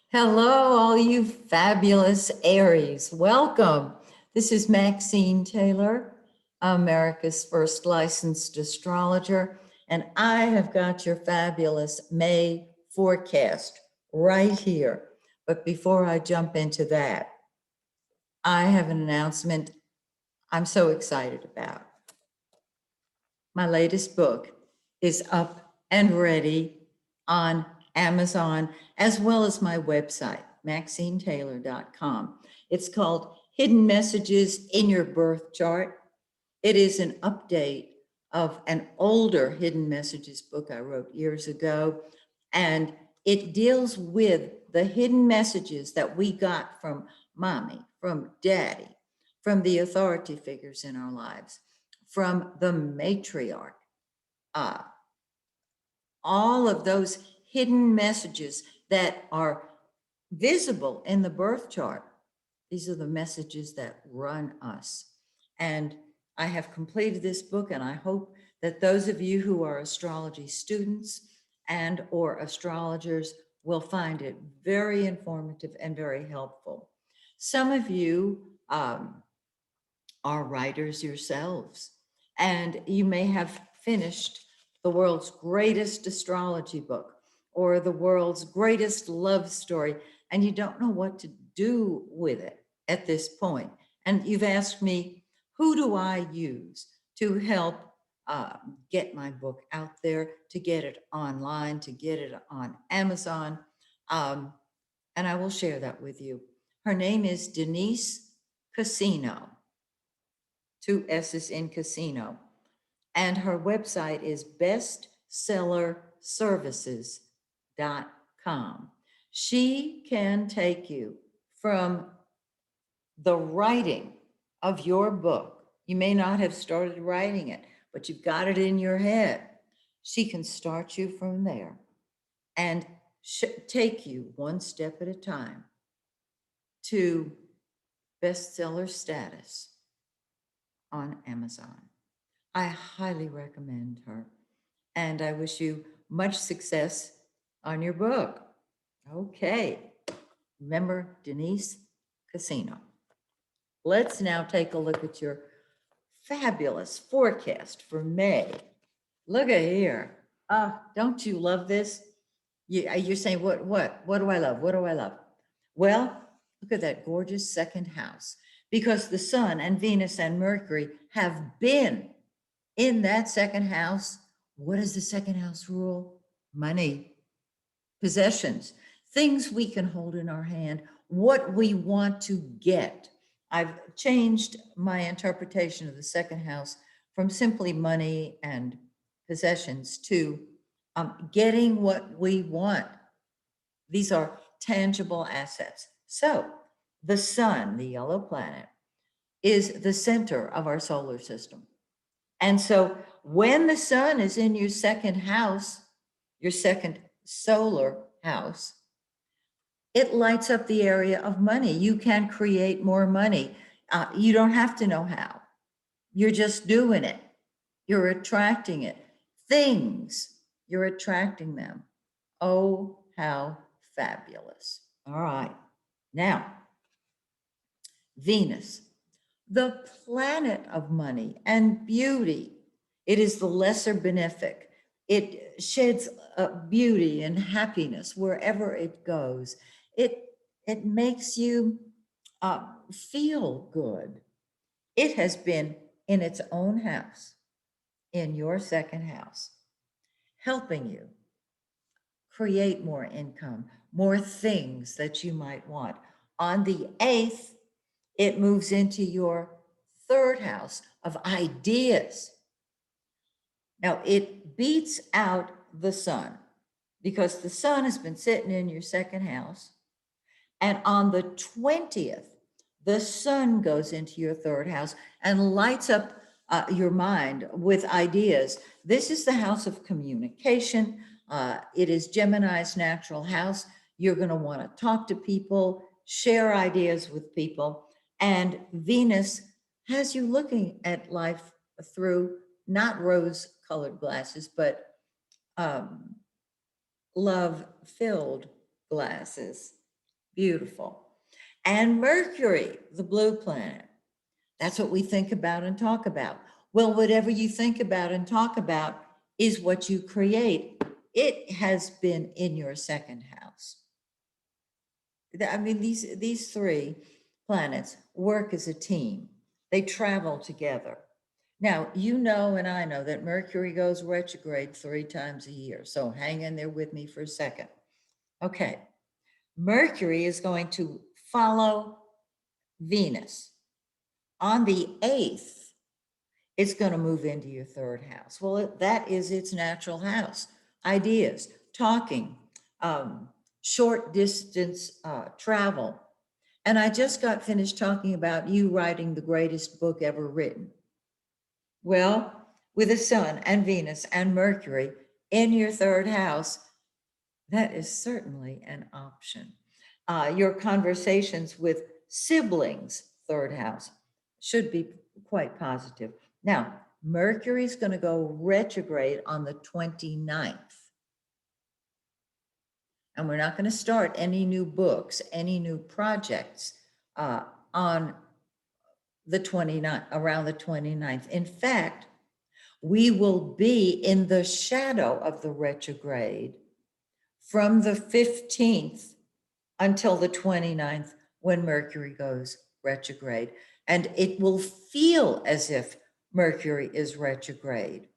Hello, all you fabulous Aries. Welcome. This is Maxine Taylor, America's first licensed astrologer, and I have got your fabulous May forecast right here. But before I jump into that, I have an announcement I'm so excited about. My latest book is up and ready on Amazon, as well as my website, MaxineTaylor.com. It's called Hidden Messages in Your Birth Chart. It is an update of an older Hidden Messages book I wrote years ago, and it deals with the hidden messages that we got from mommy, from daddy, from the authority figures in our lives, from the matriarch, uh, all of those hidden messages that are visible in the birth chart. These are the messages that run us. And I have completed this book, and I hope that those of you who are astrology students and or astrologers will find it very informative and very helpful. Some of you are writers yourselves, and you may have finished the world's greatest astrology book or the world's greatest love story, and you don't know what to do with it at this point. And you've asked me, who do I use to help get my book out there, to get it online, to get it on Amazon? Um, and I will share that with you. Her name is Denise Casino, two S's in casino. And her website is bestsellerservices.com. She can take you from the writing of your book. You may not have started writing it, but you've got it in your head. She can start you from there and take you one step at a time to bestseller status on Amazon. I highly recommend her, and I wish you much success on your book. Okay, remember Denise Casino. Let's now take a look at your fabulous forecast for May. Look at here. Don't you love this? You're saying, what do I love? What do I love? Well, look at that gorgeous second house, because the sun and Venus and Mercury have been in that second house. What does the second house rule? Money, possessions, things we can hold in our hand, what we want to get. I've changed my interpretation of the second house from simply money and possessions to getting what we want. These are tangible assets. So the sun, the yellow planet, is the center of our solar system. And so when the sun is in your second house, your second solar house, it lights up the area of money. You can create more money. You don't have to know how. You're just doing it. You're attracting it. Things, you're attracting them. Oh, how fabulous. All right. Now, Venus, the planet of money and beauty. It is the lesser benefic. It sheds beauty and happiness wherever it goes. It, it makes you feel good. It has been in its own house, in your second house, helping you create more income, more things that you might want. On the 8th, it moves into your third house of ideas. Now, it beats out the sun because the sun has been sitting in your second house. And on the 20th, the sun goes into your third house and lights up your mind with ideas. This is the house of communication. It is Gemini's natural house. You're going to want to talk to people, share ideas with people. And Venus has you looking at life through not rose-colored glasses, but love-filled glasses. Beautiful. And Mercury, the blue planet. That's what we think about and talk about. Well, whatever you think about and talk about is what you create. It has been in your second house. I mean, these three planets work as a team. They travel together. Now, you know, and I know that Mercury goes retrograde 3 times a year. So hang in there with me for a second. Okay. Mercury is going to follow Venus. On the 8th, it's going to move into your third house. Well, that is its natural house. Ideas, talking, short distance travel. And I just got finished talking about you writing the greatest book ever written. Well, with the Sun and Venus and Mercury in your third house, that is certainly an option. Your conversations with siblings, third house, should be quite positive. Now, Mercury's going to go retrograde on the 29th. And we're not going to start any new books, any new projects on the 29th, around the 29th. In fact, we will be in the shadow of the retrograde from the 15th until the 29th when Mercury goes retrograde. And it will feel as if Mercury is retrograde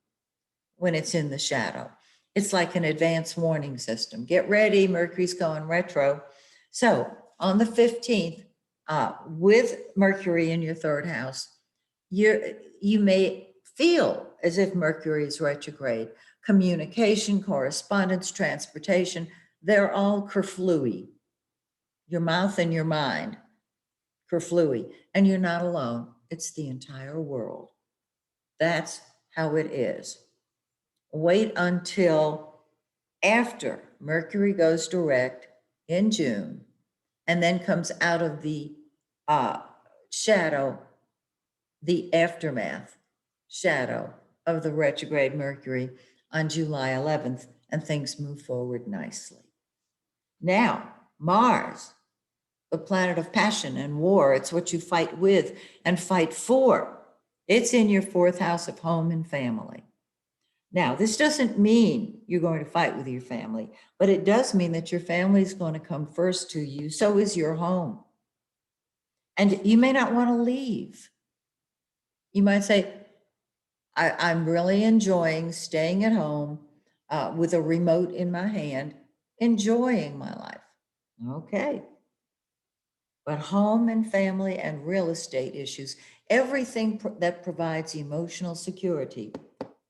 when it's in the shadow. It's like an advance warning system. Get ready, Mercury's going retro. So on the 15th, with Mercury in your third house, you may feel as if Mercury is retrograde. Communication, correspondence, transportation, they're all kerflooey. Your mouth and your mind, kerflooey. And you're not alone. It's the entire world. That's how it is. Wait until after Mercury goes direct in June and then comes out of the shadow, the aftermath shadow of the retrograde Mercury on July 11th, and things move forward nicely. Now, Mars, the planet of passion and war, it's what you fight with and fight for. It's in your fourth house of home and family. Now, this doesn't mean you're going to fight with your family, but it does mean that your family is going to come first to you. So is your home. And you may not want to leave. You might say, I'm really enjoying staying at home with a remote in my hand, enjoying my life. Okay. But home and family and real estate issues, everything that provides emotional security,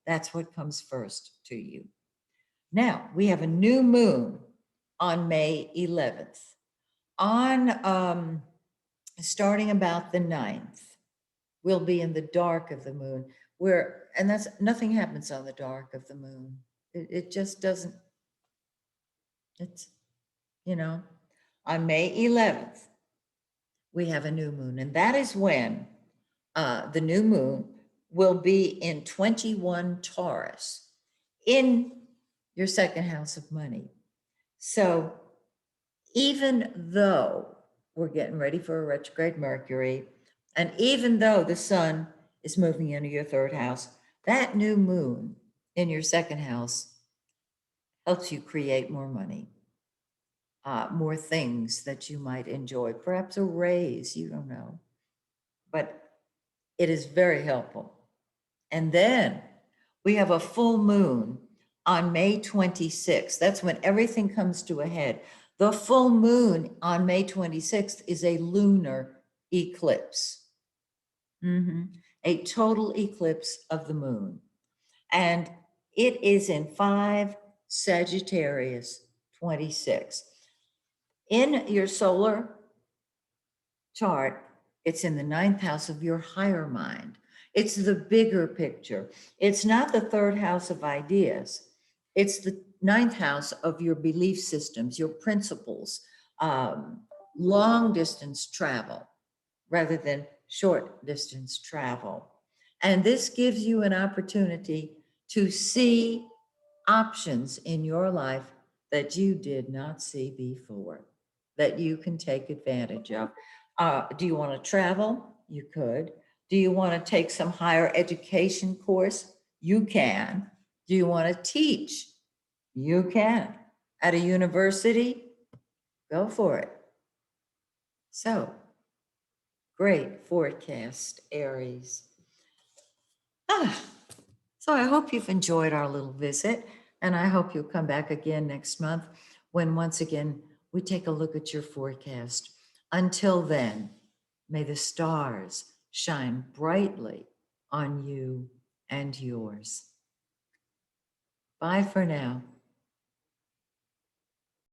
that's what comes first to you. Now, we have a new moon on May 11th. On starting about the 9th, we'll be in the dark of the moon, and that's nothing happens on the dark of the moon. It just doesn't, it's, on May 11th, we have a new moon, and that is when the new moon will be in 21 Taurus in your second house of money. So even though we're getting ready for a retrograde Mercury, and even though the sun is moving into your third house, that new moon in your second house helps you create more money, more things that you might enjoy, perhaps a raise, you don't know. But it is very helpful. And then we have a full moon on May 26th. That's when everything comes to a head. The full moon on May 26th is a lunar eclipse, a total eclipse of the moon. And it is in 5 Sagittarius 26. In your solar chart, it's in the 9th house of your higher mind. It's the bigger picture. It's not the 3rd house of ideas. It's the 9th house of your belief systems, your principles, long distance travel rather than short distance travel. And this gives you an opportunity to see options in your life that you did not see before. that you can take advantage of. Do you want to travel? You could. Do you want to take some higher education course? You can. Do you want to teach? You can. At a university? Go for it. So, great forecast, Aries. Ah, so I hope you've enjoyed our little visit, and I hope you'll come back again next month when once again we take a look at your forecast. Until then, may the stars shine brightly on you and yours. Bye for now.